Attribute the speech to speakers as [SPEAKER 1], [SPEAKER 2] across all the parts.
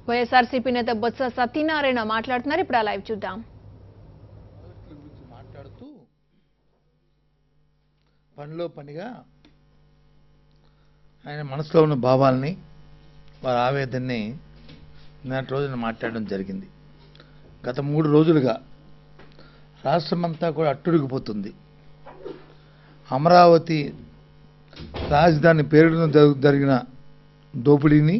[SPEAKER 1] వైఎస్ఆర్సీపీ నేత బొత్స సత్యనారాయణ మాట్లాడుతున్నారు. ఇప్పుడు ఆ లైవ్ చూద్దాం.
[SPEAKER 2] మాట్లాడుతూ పనిలో పనిగా ఆయన మనసులో ఉన్న భావాల్ని, వారి ఆవేదనని నాటి రోజున మాట్లాడడం జరిగింది. గత 3 రోజులుగా రాష్ట్రమంతా కూడా అట్టుడిగిపోతుంది. అమరావతి రాజధాని పేరున జరిగిన దోపిడీని,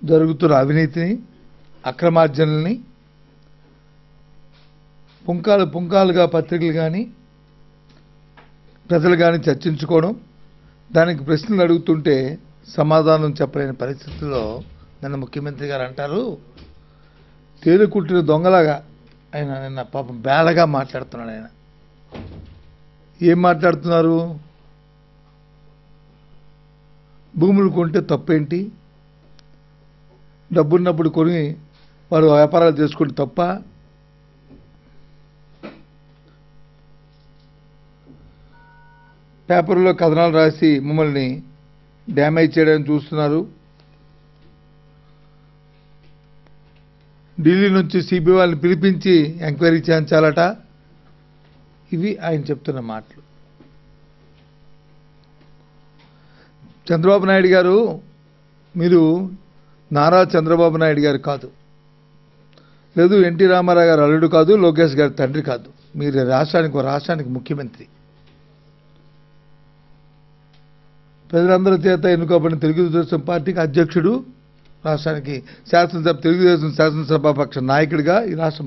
[SPEAKER 2] జరుగుతున్న అవినీతిని, అక్రమార్జనల్ని పుంకాలుగా పత్రికలు కానీ ప్రజలు కానీ చర్చించుకోవడం, దానికి ప్రశ్నలు అడుగుతుంటే సమాధానం చెప్పలేని పరిస్థితుల్లో నిన్న ముఖ్యమంత్రి గారు అంటారు, తేలుకుట్టిన దొంగలాగా ఆయన నిన్న పాపం బేలగా మాట్లాడుతున్నాడు. ఆయన ఏం మాట్లాడుతున్నారు? భూములు కొంటే తప్పేంటి, డబ్బున్నప్పుడు కొని వారు వ్యాపారాలు చేసుకుంటే తప్ప, పేపర్లో కథనాలు రాసి మమ్మల్ని డ్యామేజ్ చేయడానికి చూస్తున్నారు. ఢిల్లీ నుంచి సిబిఐ వాళ్ళని పిలిపించి ఎంక్వైరీ చేయించాలట. ఇవి ఆయన చెప్తున్న మాటలు. చంద్రబాబు నాయుడు గారు, మీరు నారా చంద్రబాబు నాయుడు గారు కాదు, లేదు ఎన్టీ రామారావు గారు అల్లుడు కాదు, లోకేష్ గారి తండ్రి కాదు. మీరు రాష్ట్రానికి ముఖ్యమంత్రి. ప్రజలందరి చేత ఎన్నుకోబడిన తెలుగుదేశం పార్టీకి అధ్యక్షుడు, రాష్ట్రానికి తెలుగుదేశం శాసనసభాపక్ష నాయకుడిగా ఈ రాష్ట్ర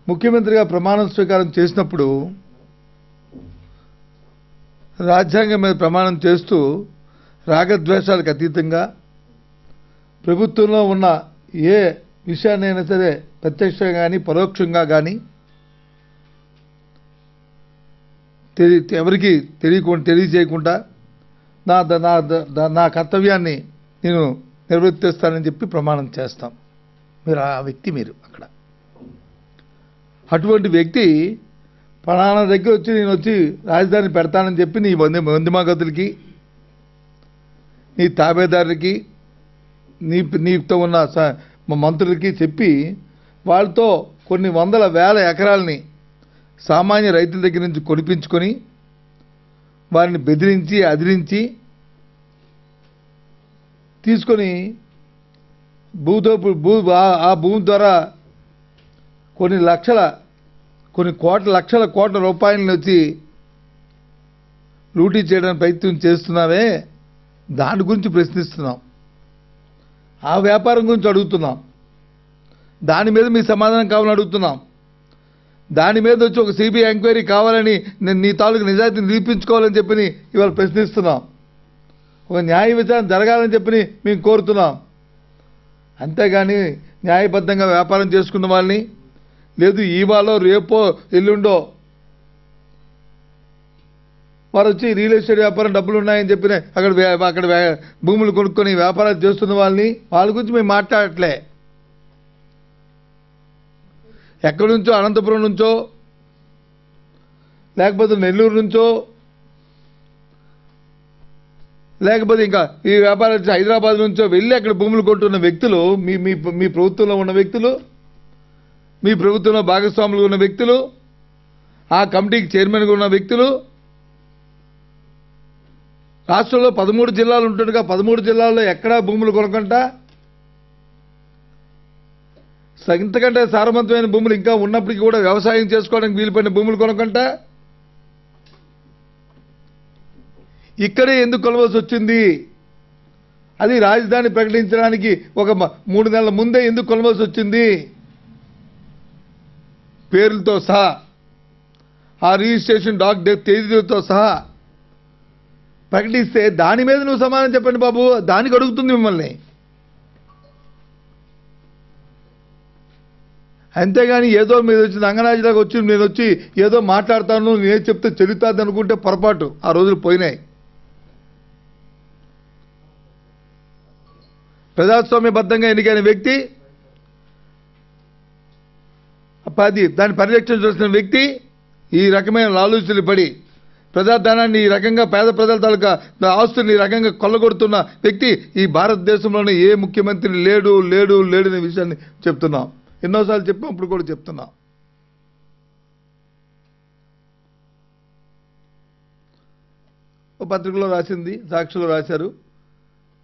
[SPEAKER 2] ముఖ్యమంత్రిగా ప్రమాణ స్వీకారం చేసినప్పుడు రాజ్యాంగం మీద ప్రమాణం చేస్తూ రాగద్వేషాలకు అతీతంగా ప్రభుత్వంలో ఉన్న ఏ విషయాన్నైనా సరే ప్రత్యక్షంగా కానీ పరోక్షంగా కానీ ఎవరికి తెలియజేయకుండా నా కర్తవ్యాన్ని నేను నిర్వర్తిస్తానని చెప్పి ప్రమాణం చేస్తాం. మీరు ఆ వ్యక్తి, మీరు అక్కడ అటువంటి వ్యక్తి పలానా దగ్గర వచ్చి నేను వచ్చి రాజధాని పెడతానని చెప్పి నీ వందిమాగతులకి, నీ తాబేదారులకి, నీతో ఉన్న మంత్రులకి చెప్పి వాళ్ళతో కొన్ని వందల వేల ఎకరాలని సామాన్య రైతుల దగ్గర నుంచి కొనిపించుకొని వారిని బెదిరించి అదిరించి తీసుకొని ఆ భూమి ద్వారా కొన్ని కోట్ల రూపాయలను వచ్చి లూటీ చేయడానికి ప్రయత్నం చేస్తున్నావే, దాని గురించి ప్రశ్నిస్తున్నాం. ఆ వ్యాపారం గురించి అడుగుతున్నాం. దాని మీద మీ సమాధానం కావాలని అడుగుతున్నాం. దాని మీద వచ్చి ఒక సిబిఐ ఎంక్వైరీ కావాలని, నీ తాలూకు నిజాయితీని నిరూపించుకోవాలని చెప్పి ఇవాళ ప్రశ్నిస్తున్నాం. ఒక న్యాయ విచారణ జరగాలని చెప్పి మేము కోరుతున్నాం. అంతేగాని న్యాయబద్ధంగా వ్యాపారం చేసుకున్న వాళ్ళని, లేదు ఇవాళ రేపో ఎల్లుండో వారు వచ్చి రియల్ ఎస్టేట్ వ్యాపారం డబ్బులు ఉన్నాయని చెప్పిన అక్కడ భూములు కొనుక్కొని వ్యాపారాలు చేస్తున్న వాళ్ళ గురించి మేము మాట్లాడట్లే. ఎక్కడి నుంచో, అనంతపురం నుంచో, లేకపోతే నెల్లూరు నుంచో, లేకపోతే ఇంకా ఈ వ్యాపారం హైదరాబాద్ నుంచో వెళ్ళి అక్కడ భూములు కొంటున్న వ్యక్తులు, మీ ప్రభుత్వంలో ఉన్న వ్యక్తులు, మీ ప్రభుత్వంలో భాగస్వాములు ఉన్న వ్యక్తులు, ఆ కమిటీకి చైర్మన్గా ఉన్న వ్యక్తులు, రాష్ట్రంలో 13 జిల్లాలు ఉంటుండగా 13 జిల్లాల్లో ఎక్కడా భూములు కొనకుండా, ఇంతకంటే సారవంతమైన భూములు ఇంకా ఉన్నప్పటికీ కూడా వ్యవసాయం చేసుకోవడానికి వీలుపడిన భూములు కొనకుండా ఇక్కడే ఎందుకు కొనవలసి వచ్చింది? అది రాజధాని ప్రకటించడానికి ఒక 3 నెలల ముందే ఎందుకు కొనవలసి వచ్చింది? పేర్లతో సహా, ఆ రిజిస్ట్రేషన్ తేదీతో సహా ప్రకటిస్తే దాని మీద నువ్వు సమాధానం చెప్పండి బాబు. దానికి అడుగుతుంది మిమ్మల్ని. అంతేగాని ఏదో మీరు వచ్చి నంగనాజిలాగా వచ్చి నేను వచ్చి ఏదో మాట్లాడతాను, నేను చెప్తే చెల్లుతుంది అనుకుంటే పొరపాటు. ఆ రోజులు పోయినాయి. ప్రజాస్వామ్యబద్ధంగా ఎన్నికైన వ్యక్తి, దాన్ని పరిరక్షించాల్సిన వ్యక్తి ఈ రకమైన లాలూచీలు పడి ప్రజాధనాన్ని ఈ రకంగా పేద ప్రజల తాలూకా ఆస్తుల్ని ఈ రకంగా కొల్లగొడుతున్న వ్యక్తి ఈ భారతదేశంలోనే ఏ ముఖ్యమంత్రి లేడు లేడు లేడు అనే విషయాన్ని చెప్తున్నాం. ఎన్నోసార్లు చెప్పినప్పుడు కూడా చెప్తున్నాం. పత్రికలో రాసింది, సాక్షిలో రాశారు.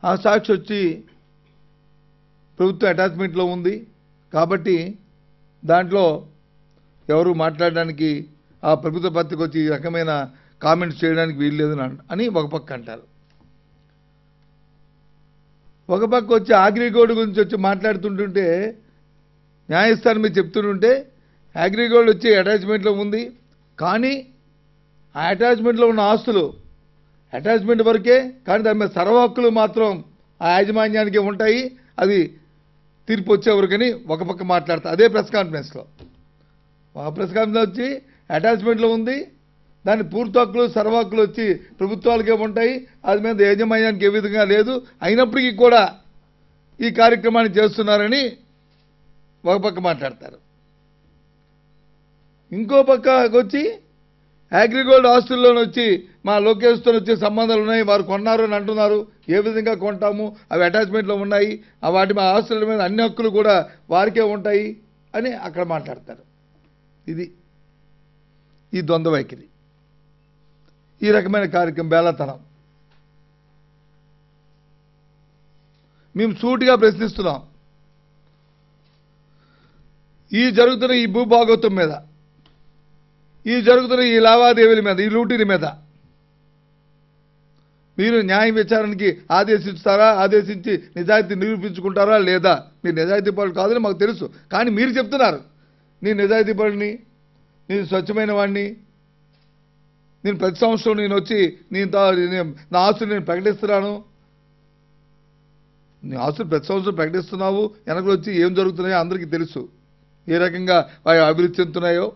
[SPEAKER 2] ఆ సాక్షి వచ్చి ప్రభుత్వ అటాచ్మెంట్లో ఉంది కాబట్టి దాంట్లో ఎవరు మాట్లాడడానికి, ఆ ప్రభుత్వ పత్రిక వచ్చి ఈ రకమైన కామెంట్స్ చేయడానికి వీల్లేదు అని ఒక పక్క అంటారు. ఒక పక్క వచ్చి అగ్రిగోల్డ్ గురించి వచ్చి మాట్లాడుతుంటుంటే, న్యాయస్థానం మీద చెప్తుంటుంటే అగ్రిగోల్డ్ వచ్చి అటాచ్మెంట్లో ఉంది, కానీ ఆ అటాచ్మెంట్లో ఉన్న ఆస్తులు అటాచ్మెంట్ వరకే, కానీ దాని మీద సర్వ హక్కులు మాత్రం ఆ యాజమాన్యానికి ఉంటాయి, అది తీర్పు వచ్చేవరకని ఒక పక్క మాట్లాడతారు. అదే ప్రెస్ కాన్ఫరెన్స్లో వచ్చి అటాచ్మెంట్లో ఉంది, దాని పూర్తి హక్కులు సర్వ హక్కులు వచ్చి ప్రభుత్వాలకే ఉంటాయి, అది మీద యాజమాన్యానికి ఏ విధంగా లేదు, అయినప్పటికీ కూడా ఈ కార్యక్రమాన్ని చేస్తున్నారని ఒక పక్క మాట్లాడతారు. ఇంకో పక్క వచ్చి అగ్రిగోల్డ్ ఆస్తుల్లోనే వచ్చి మా లోకేష్తో వచ్చే సంబంధాలు ఉన్నాయి, వారు కొన్నారు అని అంటున్నారు. ఏ విధంగా కొంటాము, అవి అటాచ్మెంట్లో ఉన్నాయి, వాటి మా ఆస్తుల మీద అన్ని హక్కులు కూడా వారికే ఉంటాయి అని అక్కడ మాట్లాడతారు. ఇది ఈ ద్వంద్వ వైఖరి, ఈ రకమైన కార్యక్రమం బేలతనం. మేము సూటిగా ప్రశ్నిస్తున్నాం. ఈ జరుగుతున్న ఈ భూభాగోత్వం మీద, ఈ జరుగుతున్న ఈ లావాదేవీల మీద, ఈ లూటీల మీద మీరు న్యాయ విచారణకి ఆదేశిస్తారా, ఆదేశించి నిజాయితీ నిరూపించుకుంటారా లేదా? మీరు నిజాయితీ పరులు కాదని మాకు తెలుసు, కానీ మీరు చెప్తున్నారు నేను నిజాయితీ పరుని, నేను స్వచ్ఛమైన వాడిని, నేను ప్రతి సంవత్సరం నేను వచ్చి నా ఆస్తులు నేను ప్రకటిస్తున్నాను. నీ ఆస్తులు ప్రతి సంవత్సరం ప్రకటిస్తున్నావు, వెనకలు వచ్చి ఏం జరుగుతున్నాయో అందరికీ తెలుసు, ఏ రకంగా అవి అభివృద్ధి చెందుతున్నాయో.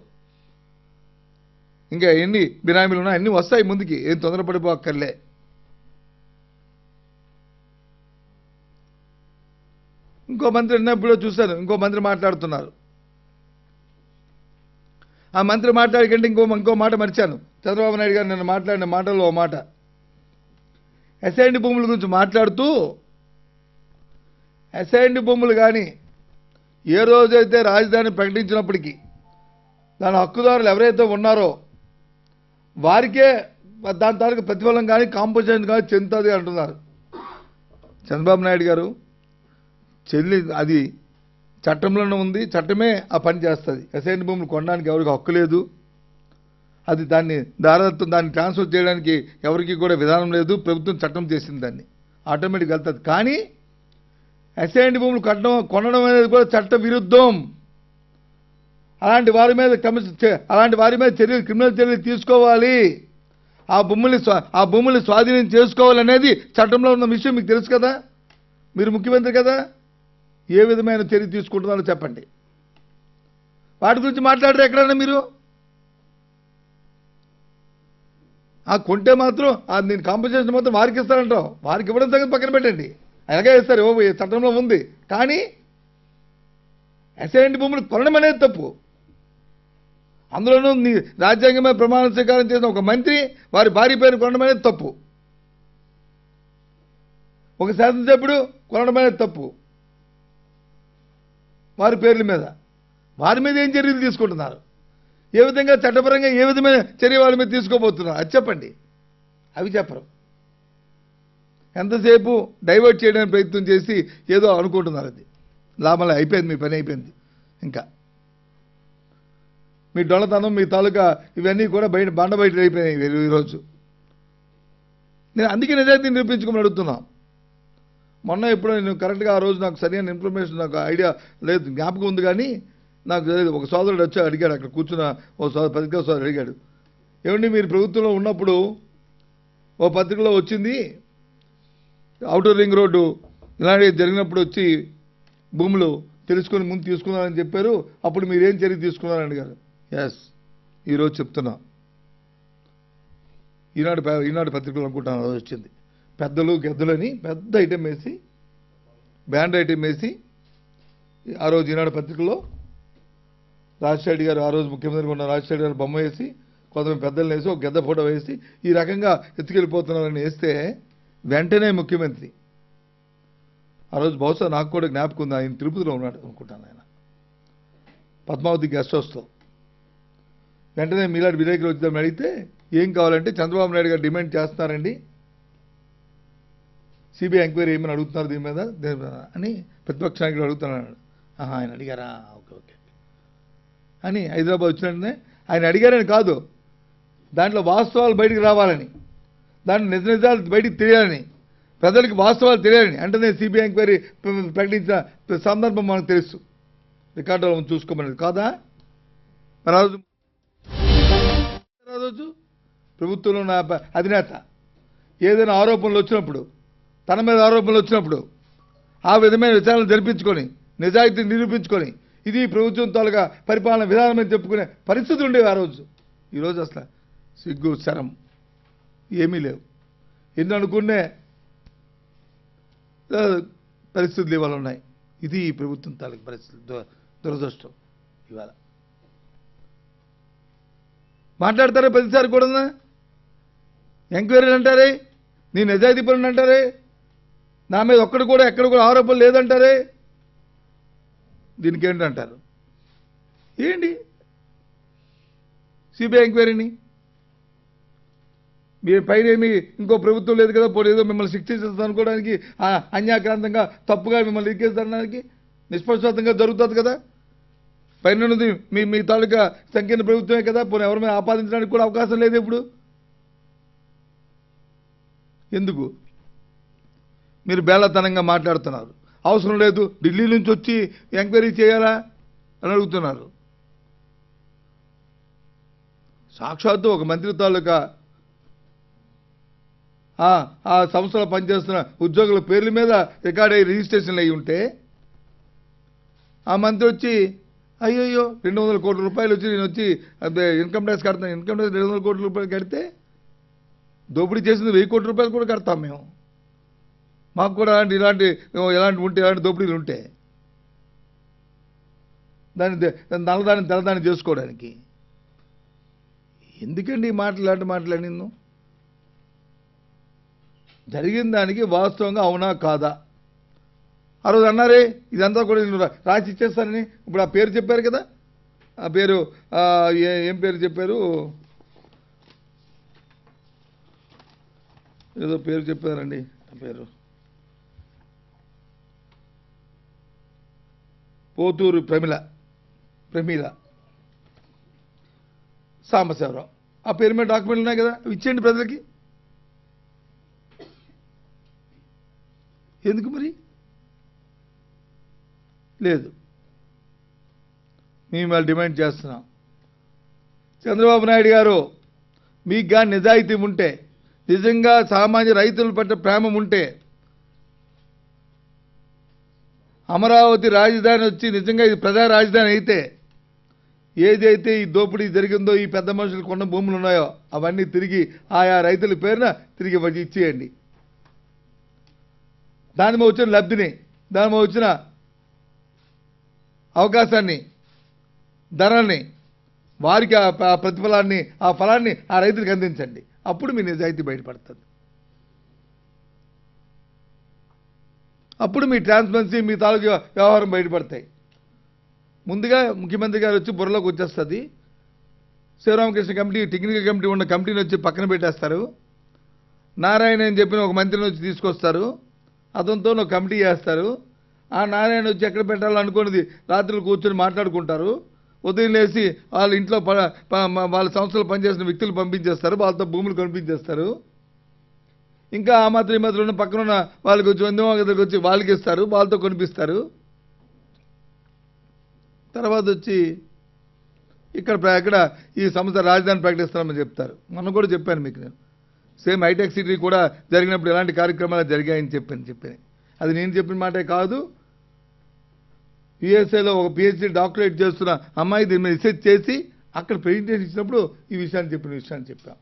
[SPEAKER 2] ఇంకా ఎన్ని బినామీలు ఉన్నాయి అన్నీ వస్తాయి ముందుకి, ఏం తొందరపడిపోక్కర్లే. ఇంకో మంత్రి ఎన్నప్పుడో చూశాను, ఇంకో మంత్రి మాట్లాడుతున్నారు. ఆ మంత్రి మాట్లాడకంటే ఇంకో మాట మర్చాను. చంద్రబాబు నాయుడు గారు నిన్న మాట్లాడిన మాటల్లో ఓ మాట, అసైన్డ్ భూముల గురించి మాట్లాడుతూ, అసైన్డ్ భూములు కానీ ఏ రోజైతే రాజధాని ప్రకటించినప్పటికీ దాని హక్కుదారులు ఎవరైతే ఉన్నారో వారికే దాని తాలూకు ప్రతిఫలం కానీ కాంపన్సేషన్ కానీ చెందుతుంది అంటున్నారు చంద్రబాబు నాయుడు గారు. అది చట్టంలోనే ఉంది, చట్టమే ఆ పని చేస్తుంది. అసైన్డ్ భూములు కొనడానికి ఎవరికి హక్కు లేదు, అది దాన్ని దాన్ని ట్రాన్స్ఫర్ చేయడానికి ఎవరికి కూడా విధానం లేదు, ప్రభుత్వం చట్టం చేసింది, దాన్ని ఆటోమేటిక్గా వెళ్తుంది. కానీ అసైన్డ్ భూములు కొనడం అనేది కూడా చట్ట విరుద్ధం. అలాంటి వారి మీద క్రిమినల్ చర్యలు తీసుకోవాలి, ఆ భూముల్ని స్వాధీనం చేసుకోవాలనేది చట్టంలో ఉన్న విషయం మీకు తెలుసు కదా, మీరు ముఖ్యమంత్రి కదా, ఏ విధమైన చర్య తీసుకుంటున్నారో చెప్పండి. వాటి గురించి మాట్లాడరు ఎక్కడన్నా మీరు. కొంటే మాత్రం నేను కాంపన్సేషన్ మాత్రం వారికి ఇస్తారంటాం, వారికి ఇవ్వడం సంగతి పక్కన పెట్టండి, అలాగే ఇస్తారు, చట్టంలో ఉంది. కానీ అసైన్డ్ భూములు కొనడం అనేది తప్పు. అందులోనూ రాజ్యాంగమే ప్రమాణ స్వీకారం చేసిన ఒక మంత్రి వారి భార్య పేరు కొనడం అనేది తప్పు, ఒక శాసనసభ్యుడు కొనడం అనేది తప్పు. వారి పేర్ల మీద ఏం చర్యలు తీసుకుంటున్నారు, ఏ విధంగా చట్టపరంగా ఏ విధమైన చర్య వాళ్ళ మీద తీసుకోబోతున్నారు అది చెప్పండి. అవి చెప్పరు. ఎంతసేపు డైవర్ట్ చేయడానికి ప్రయత్నం చేసి ఏదో అనుకుంటున్నారు, అది లాభంలో అయిపోయింది, మీ పని అయిపోయింది. ఇంకా మీ డొల్లతనం, మీ తాలూకా ఇవన్నీ కూడా బయట అయిపోయినాయి ఈరోజు. నేను అందుకే నిజాయితీ నిరూపించుకోమని అడుగుతున్నాం. మొన్న ఎప్పుడో నేను కరెక్ట్గా ఆ రోజు నాకు సరైన ఇన్ఫర్మేషన్, నాకు ఐడియా లేదు, జ్ఞాపకం ఉంది, కానీ నాకు తెలియదు. ఒక సోదరుడు వచ్చి అడిగాడు, అక్కడ కూర్చున్న పత్రికా సోదరుడు అడిగాడు, ఏమండి మీరు ప్రభుత్వంలో ఉన్నప్పుడు ఓ పత్రికలో వచ్చింది ఔటర్ రింగ్ రోడ్డు ఇలాంటివి జరిగినప్పుడు వచ్చి భూములు తెలుసుకొని ముందు తీసుకున్నారని చెప్పారు, అప్పుడు మీరేం చర్య తీసుకున్నారని అడిగారు. ఎస్, ఈరోజు చెప్తున్నా, ఈనాడు పత్రికలు అనుకుంటాను రోజు వచ్చింది, పెద్దలు గెద్దలని పెద్ద ఐటెం వేసి, బ్యాండ్ ఐటెం వేసి, ఆ రోజు ఈనాడు పత్రికలో రాజశేఖర్ గారు, ఆ రోజు ముఖ్యమంత్రిగా ఉన్న రాజశేఖర్ గారు బొమ్మ వేసి కొంతమంది పెద్దలు వేసి ఒక గెద్ద ఫోటో వేసి ఈ రకంగా ఎత్తుకెళ్ళిపోతున్నారని వేస్తే వెంటనే ముఖ్యమంత్రి ఆ రోజు బహుశా నాకు కూడా జ్ఞాపకం ఉంది, ఆయన తిరుపతిలో ఉన్నాడు అనుకుంటాను, ఆయన పద్మావతి గెస్ట్ హౌస్లో. వెంటనే మీలాంటి విలేకరులు వచ్చి అడిగితే ఏం కావాలంటే చంద్రబాబు నాయుడు గారు డిమాండ్ చేస్తున్నారండి, సిబిఐ ఎంక్వైరీ ఏమని అడుగుతున్నారు దీని మీద అని ప్రతిపక్ష నాయకుడు అడుగుతున్నాడు. ఆయన అడిగారా, ఓకే ఓకే అని హైదరాబాద్ వచ్చినట్టునే ఆయన అడిగారని కాదు, దాంట్లో వాస్తవాలు బయటికి రావాలని, దాంట్లో నిజ నిజాలు బయటికి తెలియాలని, ప్రజలకు వాస్తవాలు తెలియాలని అంటే సిబిఐ ఎంక్వైరీ ప్రకటించిన సందర్భం మనకు తెలుసు, రికార్డులో చూసుకోమనేది కాదా. మరి ఆ రోజు ప్రభుత్వంలో ఉన్న అధినేత ఏదైనా ఆరోపణలు వచ్చినప్పుడు, తన మీద ఆరోపణలు వచ్చినప్పుడు ఆ విధమైన విచారణ జరిపించుకొని నిజాయితీని నిరూపించుకొని ఇది ప్రభుత్వం తాలూకా పరిపాలన విధానం అని చెప్పుకునే పరిస్థితులు ఉండేవి ఆ రోజు. ఈరోజు అసలు సిగ్గు శరం ఏమీ లేవు. ఎన్ని అనుకునే పరిస్థితులు ఇవాళ ఉన్నాయి. ఇది ఈ ప్రభుత్వం తాలూకా పరిస్థితులు, దురదృష్టం. ఇవాళ మాట్లాడతారే ప్రతిసారి కూడా, ఎంక్వైరీలు అంటారే, నీ నిజాయితీ పనులు అంటారే, నా మీద ఒక్కడు కూడా ఎక్కడ కూడా ఆరోపణలు లేదంటారే, దీనికి ఏంటంటారు? ఏంటి సిబిఐ ఎంక్వైరీని? మీ పైన ఏమి ఇంకో ప్రభుత్వం లేదు కదా, పోనీ ఏదో మిమ్మల్ని శిక్షిస్తుంది అనుకోవడానికి, అన్యాక్రాంతంగా తప్పుగా మిమ్మల్ని ఇరికేసడానికి నిష్పక్షపాతంగా జరుగుతుంది కదా. పైన ఉన్నది మీ తాలూకా సంకీర్ణ ప్రభుత్వమే కదా, పోనీ ఎవరి మీద ఆపాదించడానికి కూడా అవకాశం లేదు. ఇప్పుడు ఎందుకు మీరు బేళతనంగా మాట్లాడుతున్నారు? అవసరం లేదు, ఢిల్లీ నుంచి వచ్చి ఎంక్వైరీ చేయాలా అని అడుగుతున్నారు. సాక్షాత్తు ఒక మంత్రి తాలూకా ఆ సంస్థలో పనిచేస్తున్న ఉద్యోగుల పేర్ల మీద రికార్డ్ అయ్యి రిజిస్ట్రేషన్లు అయ్యి ఉంటే ఆ మంత్రి వచ్చి అయ్యయ్యో 200 కోట్ల రూపాయలు వచ్చి నేను వచ్చి ఇన్కమ్ ట్యాక్స్ కడతాను, ఇన్కమ్ ట్యాక్స్ 200 కోట్ల రూపాయలు కడితే దోపిడీ చేసింది 1000 కోట్ల రూపాయలు కూడా కడతాం మేము, మాకు కూడా ఇలాంటి ఉంటే, ఇలాంటి దోపిడీలు ఉంటే నల్లదాన్ని తెల్లదాన్ని చేసుకోవడానికి. ఎందుకండి ఈ మాటలు, ఇలాంటి మాట్లాడిను? జరిగిన దానికి వాస్తవంగా అవునా కాదా? ఆ రోజు అన్నారే ఇదంతా కూడా నేను రాసి ఇచ్చేస్తానని. ఇప్పుడు ఆ పేరు చెప్పారు కదా, ఆ పేరు ఏం పేరు చెప్పారు, ఏదో పేరు చెప్పారండి, ఆ పేరు పోతూరు ప్రమీల సాంబశివరావు. ఆ పేరు మీద డాక్యుమెంట్లు ఉన్నాయి కదా, ఇచ్చేయండి ప్రజలకి. ఎందుకు మరి లేదు? మేము వాళ్ళు డిమాండ్ చేస్తున్నాం, చంద్రబాబు నాయుడు గారు మీకు కానీ నిజాయితీ ఉంటే, నిజంగా సామాన్య రైతుల పట్ల ప్రేమ ఉంటే, అమరావతి రాజధాని వచ్చి నిజంగా ఇది ప్రజా రాజధాని అయితే, ఏదైతే ఈ దోపిడీ జరిగిందో, ఈ పెద్ద మనుషులు కొన్న భూములు ఉన్నాయో అవన్నీ తిరిగి ఆయా రైతుల పేరున తిరిగి ఇచ్చేయండి. దాని మీద వచ్చిన లబ్ధిని, దాని మీద వచ్చిన అవకాశాన్ని, ధరల్ని, వారికి ఆ ప్రతిఫలాన్ని, ఆ ఫలాన్ని ఆ రైతులకు అందించండి. అప్పుడు మీ నిజాయితీ బయటపడుతుంది. అప్పుడు మీ ట్రాన్స్పరెన్సీ, మీ తాలూకు వ్యవహారం బయటపడతాయి. ముందుగా ముఖ్యమంత్రి గారు వచ్చి బుర్రలోకి వచ్చేస్తుంది. శివరామకృష్ణ కమిటీ, టెక్నికల్ కమిటీ ఉన్న కమిటీని వచ్చి పక్కన పెట్టేస్తారు. నారాయణ అని చెప్పిన ఒక మంత్రిని వచ్చి తీసుకొస్తారు, అతనితో ఒక కమిటీ చేస్తారు. ఆ నారాయణ వచ్చి ఎక్కడ పెట్టాలనుకున్నది రాత్రులు కూర్చొని మాట్లాడుకుంటారు. ఉదయం లేచి వాళ్ళ ఇంట్లో వాళ్ళ సంస్థలో పనిచేసిన వ్యక్తులు పంపించేస్తారు, వాళ్ళతో భూములు కనిపించేస్తారు. ఇంకా ఆ మాత్రం ఈ మాత్రం ఉన్న పక్కన వాళ్ళకి వచ్చి దగ్గరికి వచ్చి వాళ్ళకి ఇస్తారు, వాళ్ళతో కొనిపిస్తారు. తర్వాత వచ్చి ఇక్కడ ఈ సంస్థ రాజధాని ప్రకటిస్తామని చెప్తారు. మొన్న కూడా చెప్పాను మీకు నేను, సేమ్ హైటెక్ సిటీ కూడా జరిగినప్పుడు ఎలాంటి కార్యక్రమాలు జరిగాయని చెప్పాను. అది నేను చెప్పిన మాటే కాదు. యుఎస్ఏలో ఒక పిహెచ్డి డాక్టరేట్ చేస్తున్న అమ్మాయి దీని మీద రీసెర్చ్ చేసి అక్కడ ప్రెజెంటేషన్ ఇచ్చినప్పుడు ఈ విషయాన్ని చెప్పాం.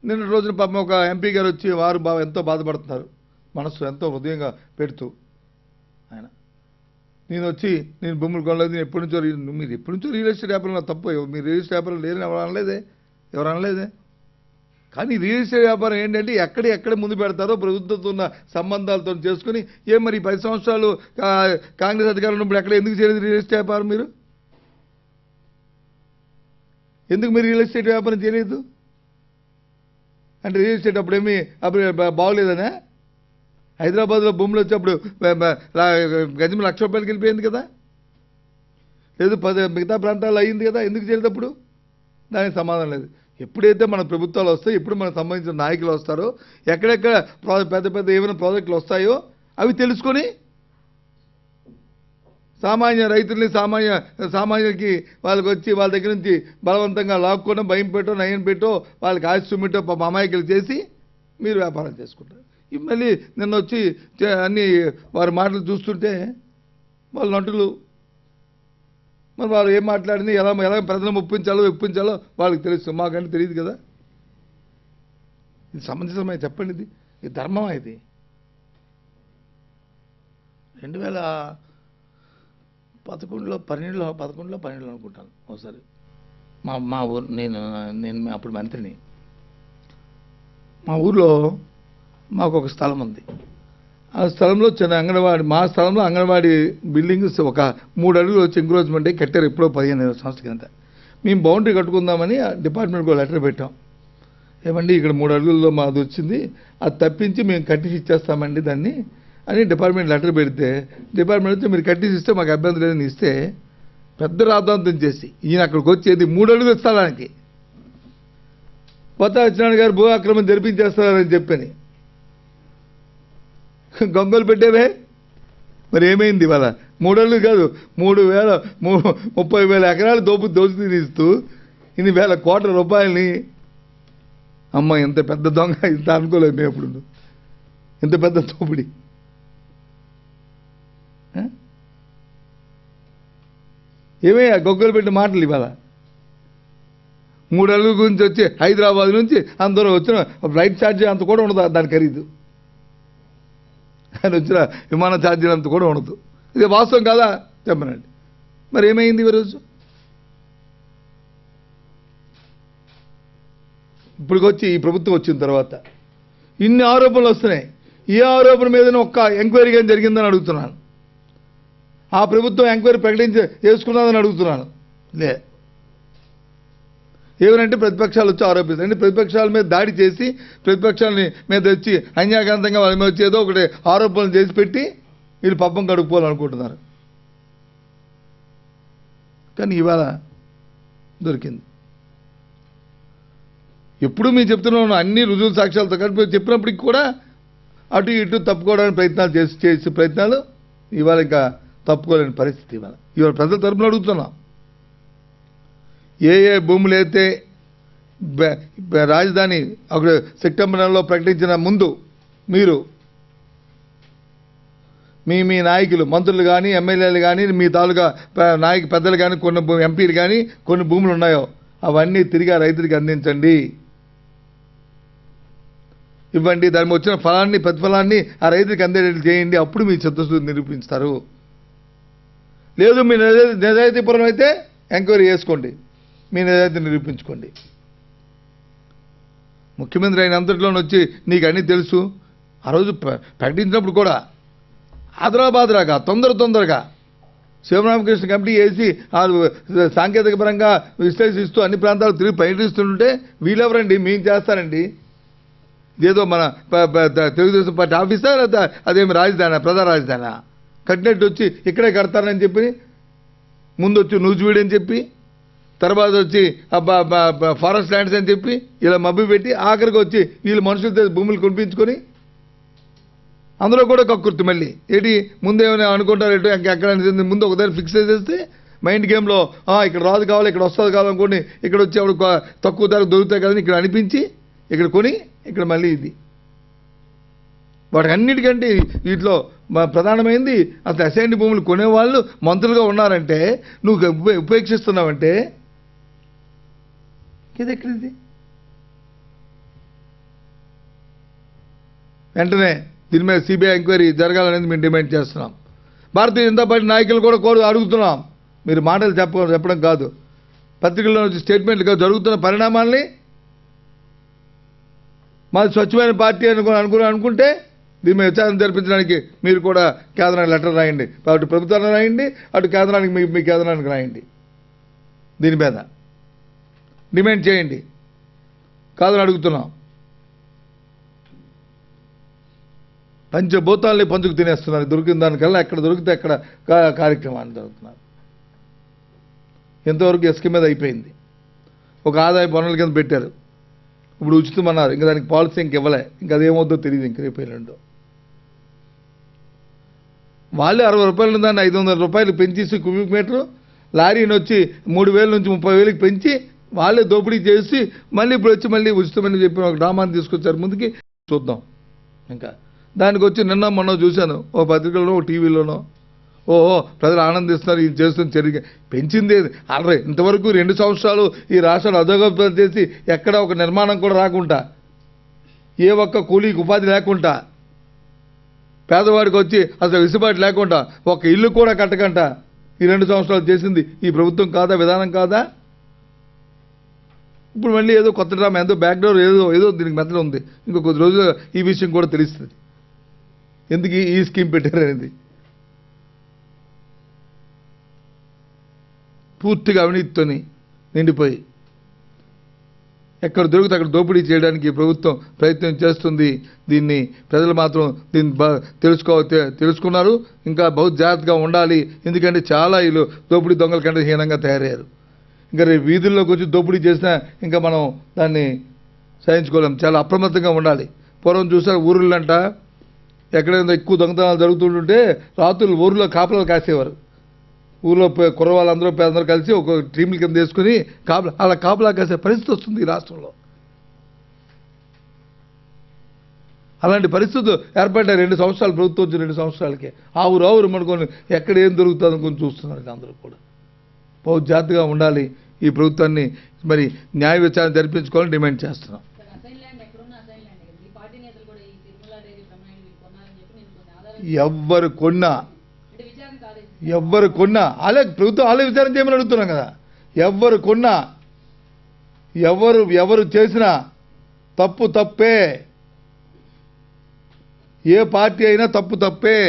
[SPEAKER 2] నిన్న రోజున పాపం ఒక ఎంపీ గారు వచ్చి వారు ఎంతో బాధపడుతున్నారు, మనసు ఎంతో హృదయంగా పెడుతూ. ఆయన నేను భూములు కొనలేదు, నేను ఎప్పటి నుంచో మీరు ఎప్పటి నుంచో రియల్ ఎస్టేట్ వ్యాపారంలో తప్పు, మీరు రియల్ ఎస్టేట్ వ్యాపారం లేదని ఎవరు అనలేదే. కానీ రియల్ ఎస్టేట్ వ్యాపారం ఏంటంటే ఎక్కడ ముందు పెడతారో ప్రభుత్వంతో ఉన్న సంబంధాలతో చేసుకుని మరి 10 సంవత్సరాలు కాంగ్రెస్ అధికారంలో ఉన్నప్పుడు ఎక్కడ ఎందుకు చేయలేదు రియల్ ఎస్టేట్ వ్యాపారం? ఎందుకు మీరు రియల్ ఎస్టేట్ వ్యాపారం చేయలేదు? అంటే రియల్ ఎస్టేట్ అప్పుడు బాగోలేదనే? హైదరాబాద్లో భూములు వచ్చేప్పుడు గజం ₹1,00,000 వెళ్ళిపోయింది కదా, లేదు మిగతా ప్రాంతాల్లో అయ్యింది కదా, ఎందుకు చేయలేదు అప్పుడు? దానికి సమాధానం లేదు. ఎప్పుడైతే మన ప్రభుత్వాలు వస్తాయో, ఎప్పుడు మనకు సంబంధించిన నాయకులు వస్తారో, ఎక్కడెక్కడ పెద్ద ఏమైనా ప్రాజెక్టులు వస్తాయో అవి తెలుసుకొని సామాన్య రైతుల్ని సామాన్యులకి వాళ్ళకి వచ్చి వాళ్ళ దగ్గర నుంచి బలవంతంగా లాక్కోవడం, భయం పెట్టో నయం పెట్టో వాళ్ళకి ఆశ చూపెట్టో అమాయకులు చేసి మీరు వ్యాపారం చేసుకుంటారు. మళ్ళీ నిన్న వచ్చి అన్ని వారి మాటలు చూస్తుంటే వాళ్ళ నటులు మరి వారు ఏం మాట్లాడింది, ఎలా ప్రజలను ఒప్పించాలో వాళ్ళకి తెలుసు, మాకంటే తెలియదు కదా. ఇది సమంజసమై చెప్పండి, ఇది ధర్మమా? ఇది 2011లో 12 అనుకుంటాను ఒకసారి మా ఊరు నేను అప్పుడు మంత్రిని. మా ఊర్లో మాకు ఒక స్థలం ఉంది. ఆ స్థలంలో చిన్న అంగన్వాడి, మా స్థలంలో అంగన్వాడి బిల్డింగ్స్ ఒక 3 అడుగులు వచ్చి ఎంక్రోచ్మెంట్ కట్టారు ఎప్పుడో 15 సంవత్సరాల కింద. మేము బౌండరీ కట్టుకుందామని డిపార్ట్మెంట్కి లెటర్ పెట్టాం. ఏమండి ఇక్కడ 3 అడుగుల్లో మాది వచ్చింది, అది తప్పించి మేము కట్టిసి ఇచ్చేస్తామండి దాన్ని అని డిపార్ట్మెంట్ లెటర్ పెడితే, డిపార్ట్మెంట్ వచ్చి మీరు కట్టిసి ఇస్తే మాకు అభ్యంతరం లేదని ఇస్తే పెద్ద రాద్ధాంతం చేసి ఈయన అక్కడికి వచ్చేది 3 అడుగులు స్థలానికి కొత్త సత్యనారాయణ గారు భూ ఆక్రమణ జరిపించేస్తారని చెప్పని గొంగలు పెట్టేవే. మరి ఏమైంది ఇవాళ? 3 అడుగులు కాదు, 30,000 ఎకరాలు దోచి తీస్తూ ఇన్ని వేల కోట్ల రూపాయలని, అమ్మ ఎంత పెద్ద దొంగ, ఇంత అనుకోలేదు మేము ఎప్పుడు, ఇంత పెద్ద దోపిడి. ఏమయ్యా గొగ్గలు పెట్టిన మాటలు ఇవాళ? 3 అడుగుల గురించి వచ్చి హైదరాబాద్ నుంచి అందరూ వచ్చిన ఫ్లైట్ ఛార్జీ అంత కూడా ఉండదు దాని ఖరీదు, ఆయన వచ్చిన విమాన ఛార్జీలు అంత కూడా ఉండదు. ఇది వాస్తవం కాదా చెప్పనండి. మరి ఏమైంది ఈరోజు? ఇప్పటికొచ్చి ఈ ప్రభుత్వం వచ్చిన తర్వాత ఇన్ని ఆరోపణలు వస్తున్నాయి. ఏ ఆరోపణ మీద ఒక్క ఎంక్వైరీ కానీ జరిగిందని అడుగుతున్నాను. ఆ ప్రభుత్వం ఎంక్వైరీ చేసుకున్నదని అడుగుతున్నాను. ఏమనంటే ప్రతిపక్షాలు వచ్చి ఆరోపిస్తారు. అంటే ప్రతిపక్షాల మీద దాడి చేసి ప్రతిపక్షాలని మీద వచ్చి అన్యాయకాంతంగా వాళ్ళ మీద వచ్చి ఏదో ఒకటి ఆరోపణలు చేసి పెట్టి వీళ్ళు పబ్బం కడుక్కోవాలనుకుంటున్నారు. కానీ ఇవాళ దొరికింది. ఎప్పుడు మేము చెప్తున్నాను, అన్ని రుజువు సాక్ష్యాలతో కలిపి చెప్పినప్పటికి కూడా అటు ఇటు తప్పుకోవడానికి చేసే ప్రయత్నాలు ఇవాళ ఇంకా తప్పుకోలేని పరిస్థితి. ఇవాళ ప్రజల తరపున అడుగుతున్నాం, ఏ భూములు అయితే రాజధాని అక్కడ సెప్టెంబర్ నెలలో ప్రకటించిన ముందు మీరు మీ నాయకులు, మంత్రులు కానీ, ఎమ్మెల్యేలు కానీ, మీ తాలూకా పెద్దలు కానీ, కొన్ని ఎంపీలు కానీ కొన్ని భూములు ఉన్నాయో అవన్నీ తిరిగి ఆ రైతులకి అందించండి, ఇవ్వండి. దాని వచ్చిన ప్రతిఫలాన్ని ఆ రైతులకు అందేటట్లు చేయండి. అప్పుడు మీ చిత్తశుద్ధి నిరూపిస్తారు. లేదు మీ నిజాయితీపురం అయితే ఎంక్వైరీ చేసుకోండి, మీ నిజాయితీ నిరూపించుకోండి. ముఖ్యమంత్రి అయినంతట్లోనే వచ్చి నీకు అన్నీ తెలుసు. ఆ రోజు ప్రకటించినప్పుడు కూడా ఆదరాబాదరాగా తొందరగా శివరామకృష్ణ కమిటీ వేసి సాంకేతిక పరంగా విశ్లేషిస్తూ అన్ని ప్రాంతాలు తిరిగి పర్యటిస్తుంటే వీళ్ళెవరండి, మేము చేస్తారండి. ఇదేదో మన తెలుగుదేశం పార్టీ ఆఫీసా లేదా అదేమి రాజధాని, ప్రధాన రాజధాని కట్టినట్టు వచ్చి ఇక్కడే కడతారని చెప్పి ముందు వచ్చి నూజివీడు అని చెప్పి, తర్వాత వచ్చి ఫారెస్ట్ ల్యాండ్స్ అని చెప్పి ఇలా మబ్బి పెట్టి ఆఖరికి వచ్చి వీళ్ళు మనుషులతో భూములు కొనిపించుకొని అందులో కూడా కక్కుర్తి. మళ్ళీ ఏంటి ముందేమైనా అనుకుంటారు, ఎటు ఎక్కడ ముందు ఒకదాన్ని ఫిక్స్ చేసేస్తే మైండ్ గేమ్లో ఇక్కడ రాదు కావాలి, ఇక్కడ వస్తుంది కావాలనుకోండి, ఇక్కడ వచ్చి అప్పుడు తక్కువ ధరకు దొరుకుతాయి కదని ఇక్కడ అనిపించి ఇక్కడ కొని ఇక్కడ మళ్ళీ ఇది వాటికి అన్నిటికంటే వీటిలో ప్రధానమైంది అసలు అసైన్డ్ భూములు కొనేవాళ్ళు మంత్రులుగా ఉన్నారంటే నువ్వు ఉపేక్షిస్తున్నావంటే ఇది ఎక్కడిది? వెంటనే దీని మీద సిబిఐ ఎంక్వైరీ జరగాలనేది మేము డిమాండ్ చేస్తున్నాం. భారతీయ జనతా పార్టీ నాయకులు కూడా అడుగుతున్నాం. మీరు మాటలు చెప్పడం కాదు, పత్రికల్లో వచ్చి స్టేట్మెంట్లుగా జరుగుతున్న పరిణామాల్ని మాది స్వచ్ఛమైన పార్టీ అనుకుంటే దీని మీద విచారణ జరిపించడానికి మీరు కూడా కేంద్రానికి లెటర్ రాయండి, అటు ప్రభుత్వానికి రాయండి, అటు కేంద్రానికి మీ కేంద్రానికి రాయండి. దీని మీద డిమాండ్ చేయండి, కాదని అడుగుతున్నాం. పంచభూతాల్ని పంచుకు తినేస్తున్నారు. దొరికిన దానికల్లా ఎక్కడ దొరికితే అక్కడ కార్యక్రమాన్ని జరుగుతున్నారు. ఎంతవరకు ఇసుక మీద అయిపోయింది. ఒక ఆదాయ పన్నుల కింద పెట్టారు, ఇప్పుడు ఉచితం అన్నారు. ఇంకా దానికి పాలసీ ఇంక ఇవ్వలే. ఇంకా అదేమవుతుందో తెలియదు. ఇంక రేపు ఎల్లుండో వాళ్ళే 60 రూపాయలు దాన్ని 500 రూపాయలు పెంచేసి క్యూబిక్ మీటరు, లారీని వచ్చి 3,000 నుంచి 30,000కి పెంచి వాళ్ళే దోపిడీ చేసి మళ్ళీ ఇప్పుడు వచ్చి మళ్ళీ ఉచితమని చెప్పి ఒక డ్రామాని తీసుకొచ్చారు ముందుకి. చూద్దాం. ఇంకా దానికి వచ్చి నిన్న మొన్న చూశాను, ఓ పత్రికలోనో ఓ టీవీలోనో, ఓహో ప్రజలు ఆనందిస్తున్నారు, ఇది చేస్తుంది చర్య పెంచింది. ఆల్రెడీ ఇంతవరకు 2 సంవత్సరాలు ఈ రాష్ట్రాలు అధోగతి చేసి ఎక్కడ ఒక నిర్మాణం కూడా రాకుండా, ఏ ఒక్క కూలీకి ఉపాధి లేకుండా, పేదవాడికి వచ్చి అసలు విసుబాటు లేకుండా, ఒక ఇల్లు కూడా కట్టకంట ఈ 2 సంవత్సరాలు చేసింది ఈ ప్రభుత్వం కాదా, విధానం కాదా? ఇప్పుడు మళ్ళీ ఏదో కొత్త డ్రామా, ఏదో బ్యాక్డోర్ ఏదో దీనికి మెత్తలు ఉంది. ఇంకో కొద్ది రోజులు ఈ విషయం కూడా తెలుస్తుంది, ఎందుకు ఈ స్కీమ్ పెట్టారనేది. పూర్తిగా అవినీతితోని నిండిపోయి ఎక్కడ దొరికితే అక్కడ దోపిడీ చేయడానికి ప్రభుత్వం ప్రయత్నం చేస్తుంది. దీన్ని ప్రజలు మాత్రం దీన్ని తెలుసుకున్నారు. ఇంకా బహు జాగ్రత్తగా ఉండాలి. ఎందుకంటే చాలా వీళ్ళు దోపిడీ దొంగల కంటే హీనంగా తయారయ్యారు. ఇంకా రేపు వీధుల్లోకి వచ్చి దోపిడీ చేసినా ఇంకా మనం దాన్ని సహించుకోలేం. చాలా అప్రమత్తంగా ఉండాలి. పూర్వం చూసారు ఊరులంట ఎక్కడైనా ఎక్కువ దొంగతనాలు జరుగుతుంటే రాత్రులు ఊరిలో కాపలాలు కాసేవారు. ఊళ్ళో కుర్రవాళ్ళందరూ పేదందరూ కలిసి ఒక టీంల కింద వేసుకుని అలా కాపలా కాసే పరిస్థితి వస్తుంది ఈ రాష్ట్రంలో. అలాంటి పరిస్థితులు ఏర్పడ్డాయి 2 సంవత్సరాలు ప్రభుత్వం వచ్చి 2 సంవత్సరాలకే. ఆవురు అనుకొని ఎక్కడ ఏం దొరుకుతుంది అనుకుని చూస్తున్నారు అందరూ కూడా. బహు జాగ్రత్తగా ఉండాలి. ఈ ప్రభుత్వాన్ని మరి న్యాయ విచారణ జరిపించుకోవాలని డిమాండ్ చేస్తున్నాం. ఎవ్వరు కొన్నా అలాగే ప్రభుత్వం వాళ్ళే విచారణ చేయమని అడుగుతున్నాం కదా. ఎవ్వరు కొన్నా ఎవరు చేసినా తప్పే. ఏ పార్టీ అయినా తప్పే.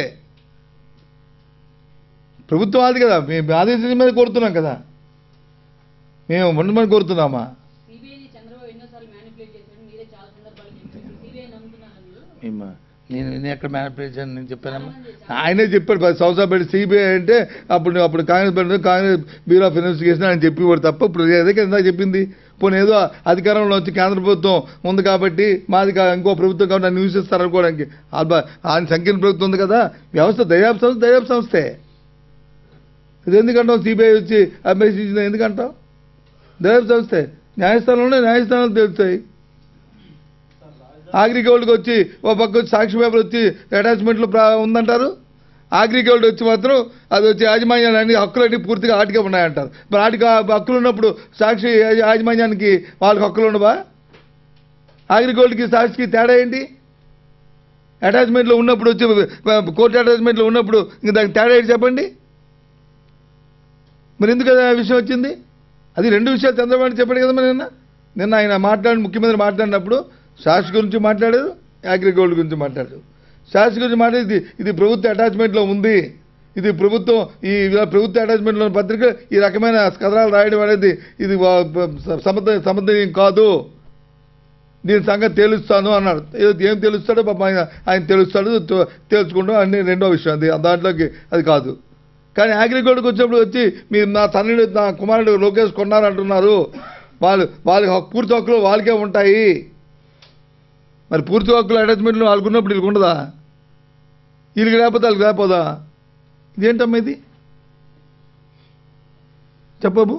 [SPEAKER 2] ప్రభుత్వం అది కదా, మేము ఆదేశం మీద కోరుతున్నాం కదా, మేము ఉండమని కోరుతున్నామా? నేను ఎక్కడ మ్యానిపులేషన్ నేను చెప్పానమ్మా? ఆయనే చెప్పాడు 10 సంవత్సరాలు పెట్టి సిబిఐ అంటే అప్పుడు కాంగ్రెస్ బ్యూరో ఆఫ్ ఇన్వెస్టిగేషన్ ఆయన చెప్పేవాడు తప్ప ఇప్పుడు అదే కదా చెప్పింది. పోనీ ఏదో అధికారంలో వచ్చి కేంద్ర ప్రభుత్వం ఉంది కాబట్టి మాది ఇంకో ప్రభుత్వం కాబట్టి నన్ను హింసిస్తారనుకోవడానికి ఆయన సంకీర్ణ ప్రభుత్వం ఉంది కదా. వ్యవస్థ దర్యాప్తు సంస్థే. ఇది ఎందుకంటాం? సిబిఐ వచ్చి అభ్యసించింది ఎందుకంటాం? దర్యాప్తు సంస్థే. న్యాయస్థానాలు తెలుస్తాయి. అగ్రిగోల్డ్కి వచ్చి ఓ పక్క వచ్చి సాక్షి పేపర్ వచ్చి అటాచ్మెంట్లో ఉందంటారు. అగ్రిగోల్డ్ వచ్చి మాత్రం అది వచ్చి యాజమాన్యాన్ని హక్కులన్నీ పూర్తిగా ఆటికే ఉన్నాయంటారు. మరి ఆటికి హక్కులు ఉన్నప్పుడు సాక్షి యాజమాన్యానికి వాళ్ళకి హక్కులు ఉండవా? అగ్రిగోల్డ్కి సాక్షికి తేడా ఏంటి? అటాచ్మెంట్లో ఉన్నప్పుడు వచ్చి కోర్టు అటాచ్మెంట్లో ఉన్నప్పుడు ఇంక దానికి తేడా ఏంటి చెప్పండి. మరి ఎందుకు ఆ విషయం వచ్చింది? అది 2 విషయాలు చంద్రబాబు చెప్పాడు కదా. మరి నిన్న ఆయన ముఖ్యమంత్రి మాట్లాడినప్పుడు సాక్షి గురించి మాట్లాడారు, అగ్రిగోల్డ్ గురించి మాట్లాడారు. సాక్షి గురించి మాట్లాడి ఇది ప్రభుత్వ అటాచ్మెంట్లో ఉంది, ఇది ప్రభుత్వం ఈ ప్రభుత్వ అటాచ్మెంట్లో పత్రిక ఈ రకమైన కథనాలు రాయడం అనేది ఇది సమర్థనీయం కాదు, దీని సంగతి తేలుస్తాను అన్నాడు. ఏం తెలుస్తాడో పాప ఆయన తెలుస్తాడు, తేల్చుకుంటాం అన్ని రెండో విషయం. అది దాంట్లోకి అది కాదు. కానీ అగ్రిగోల్డ్కి వచ్చినప్పుడు వచ్చి మీరు నా కుమారుడు లోకేష్ కొన్నారంటున్నారు. వాళ్ళ పూర్తి హక్కులు వాళ్ళకే ఉంటాయి. మరి పూర్తి హక్కులు అటాచ్మెంట్లు వాళ్ళకు ఉన్నప్పుడు వీళ్ళకి ఉండదా? వీళ్ళకి లేకపోతే వాళ్ళకి లేకపోదా? ఇదేంటమ్మా ఇది? చెప్పు.